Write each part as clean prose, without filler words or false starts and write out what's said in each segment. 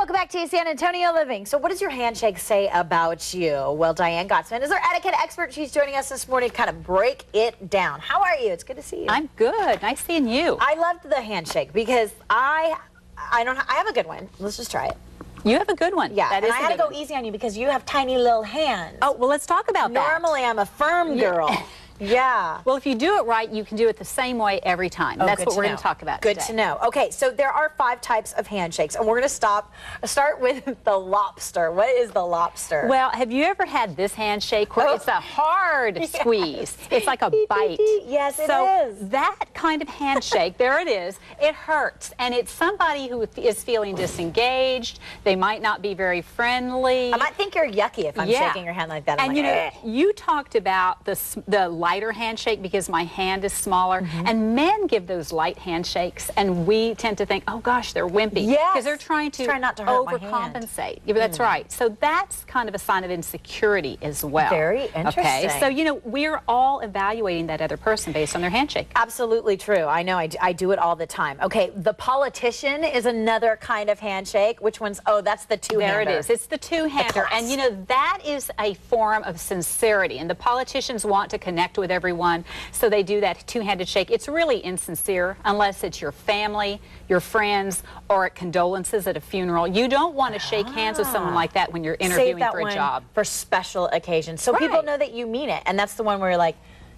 welcome back to San Antonio Living. So what does your handshake say about you? Well, Diane Gottsman is our etiquette expert. She's joining us this morning to kind of break it down. How are you? It's good to see you. I'm good. Nice seeing you. I loved the handshake because I have a good one. Let's just try it. You have a good one. Yeah, that and is I had to go easy on you because you have tiny little hands. Oh, well, let's talk about that. Normally, I'm a firm girl. Yeah. Well, if you do it right, you can do it the same way every time. Oh, that's what we're going to talk about Good today. to know. Okay, so there are 5 types of handshakes, and we're going to start with the lobster. What is the lobster? Well, have you ever had this handshake where it's a hard squeeze? It's like a bite. Yes, it is. So that kind of handshake, there it is, it hurts. And it's somebody who is feeling disengaged. They might not be very friendly. I might think you're yucky if I'm shaking your hand like that. And you know, you talked about the lighter handshake because my hand is smaller, and men give those light handshakes, and we tend to think, oh gosh, they're wimpy, because they're trying not to hurt overcompensate. Yeah, that's right. So that's kind of a sign of insecurity as well. Very interesting. Okay, so you know, we're all evaluating that other person based on their handshake. Absolutely true. I know. I do it all the time. Okay, the politician is another kind of handshake. Which one's? Oh, that's the two-hander. There it is. It's the two-hander, and you know, that is a form of sincerity, and the politicians want to connect with everyone, so they do that two-handed shake. It's really insincere unless it's your family, your friends, or at condolences at a funeral. You don't want to shake hands with someone like that when you're interviewing for a job. For special occasions, so people know that you mean it, and that's the one where you're like,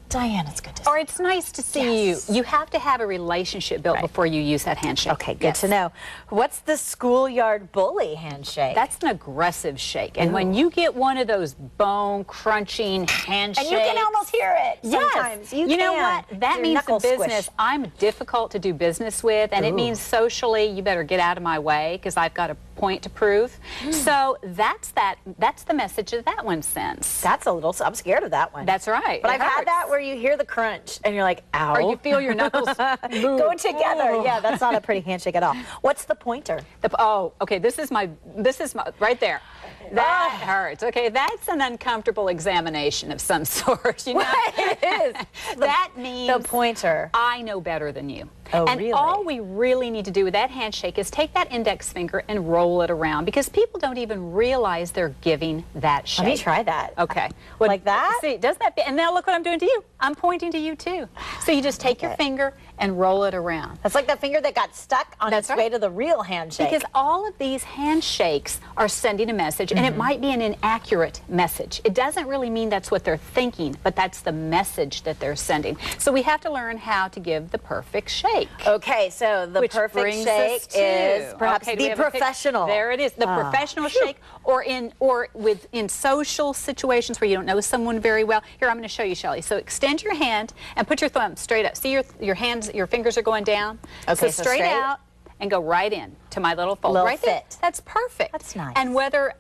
Diane, it's good to see you. Or it's nice to see you. You have to have a relationship built before you use that handshake. Okay, good to know. What's the schoolyard bully handshake? That's an aggressive shake. And when you get one of those bone-crunching handshakes... And you can almost hear it sometimes. Yes. You know what? That means in business, I'm difficult to do business with, and it means socially, you better get out of my way because I've got a point to prove. So that's the message that that one sends. That's a little... I'm scared of that one. That's right. But I've had that where you hear the crunch and you're like, ow. Or you feel your knuckles go together. Yeah, that's not a pretty handshake at all. What's the pointer? Oh, okay, this is my, right there. That hurts. Okay, that's an uncomfortable examination of some sort. You know? It is. That means the pointer. I know better than you. Oh, and really? all we really need to do with that handshake is take that index finger and roll it around, because people don't even realize they're giving that shake. Let me try that. Okay. Well, like that? See, does that? And now look what I'm doing to you. I'm pointing to you too. So you just take your finger and roll it around. That's like the finger that got stuck on its way to the real handshake. Because all of these handshakes are sending a message, and it might be an inaccurate message. It doesn't really mean that's what they're thinking, but that's the message that they're sending. So we have to learn how to give the perfect shake. Okay, so the perfect shake is perhaps the professional. There it is, the professional shake, or in social situations where you don't know someone very well. Here, I'm going to show you, Shelley. So extend your hand and put your thumb straight up. See your fingers are going down. Okay, so straight out and go right in to my little fold. Little right fit. there. That's perfect. That's nice. And whether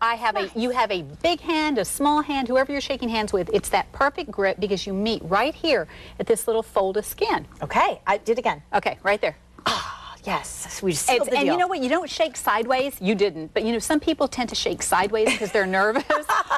you have a big hand, a small hand, whoever you're shaking hands with, it's that perfect grip because you meet right here at this little fold of skin. Okay, I did again. Okay, right there. Yes, we sealed the deal. And you know what? You don't shake sideways. You didn't. But you know, some people tend to shake sideways because they're nervous,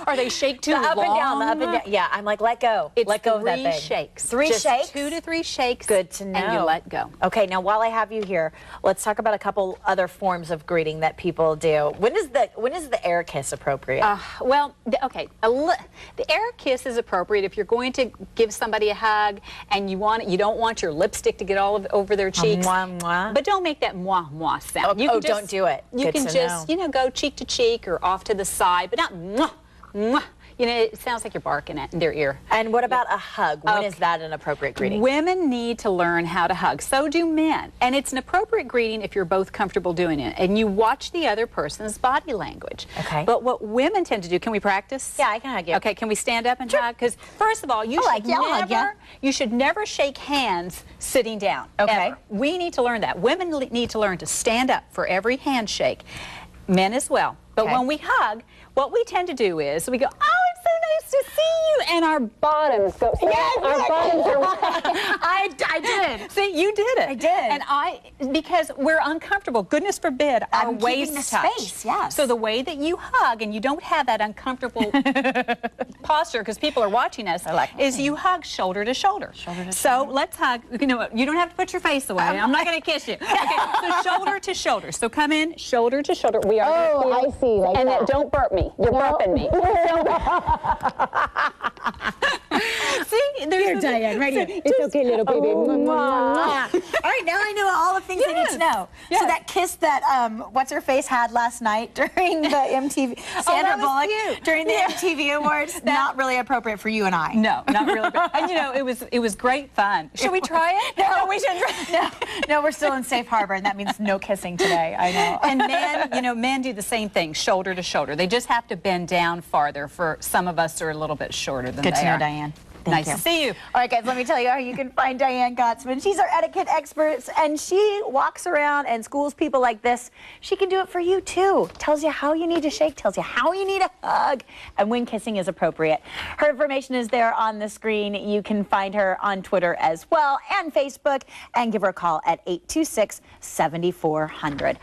or they shake too long. Up and down, the up and down. Yeah, I'm like, let go. Let go of that thing. 3 shakes. 3 Just shakes? 2 to 3 shakes. Good to know. And you let go. Okay, now while I have you here, let's talk about a couple other forms of greeting that people do. When is the air kiss appropriate? The air kiss is appropriate if you're going to give somebody a hug and you don't want your lipstick to get all over their cheeks. Mwah, mwah. But don't make that mwah mwah sound. Don't do it. You can just, you know, go cheek to cheek or off to the side, but not mwah mwah. You know, it sounds like you're barking in their ear. And what about a hug? When is that an appropriate greeting? Women need to learn how to hug. So do men. And it's an appropriate greeting if you're both comfortable doing it. And you watch the other person's body language. Okay. But what women tend to do, can we practice? Yeah, I can hug you. Okay, can we stand up and hug? Because first of all, you should never shake hands sitting down. Okay. Ever. We need to learn that. Women need to learn to stand up for every handshake. Men as well. But when we hug, what we tend to do is we go, oh, it's so nice to see you, and our bottoms go. Yes, our bottoms are. I did. See, you did it. I did. And because we're uncomfortable. Goodness forbid our I'm waist keeping the touch. space, yes. So the way that you hug, and you don't have that uncomfortable posture because people are watching us, is you hug shoulder to shoulder. So let's hug. You know what? You don't have to put your face away. I'm not going to kiss you. Okay, so shoulder to shoulder. So come in, shoulder to shoulder. We are. Oh, I see. Like and that. then don't burp me. You're burping me. See, Here, Diane, right here. It's okay, little baby. All right, now I know all the things I need to know. Yes. So that kiss that what's her face had last night during the MTV Sandra Bullock during the MTV Awards, not really appropriate for you and I. No, not really. And you know, it was great fun. Should we try it? No, we shouldn't. No, we're still in safe harbor, and that means no kissing today. I know. And men, you know, men do the same thing, shoulder to shoulder. They just have to bend down farther. For some of us are a little bit shorter than Good they to know, are. Diane. Nice to see you. All right, guys, let me tell you how you can find Diane Gottsman. She's our etiquette expert, and she walks around and schools people like this. She can do it for you, too. Tells you how you need to shake, tells you how you need to hug, and when kissing is appropriate. Her information is there on the screen. You can find her on Twitter as well and Facebook, and give her a call at 826-7400.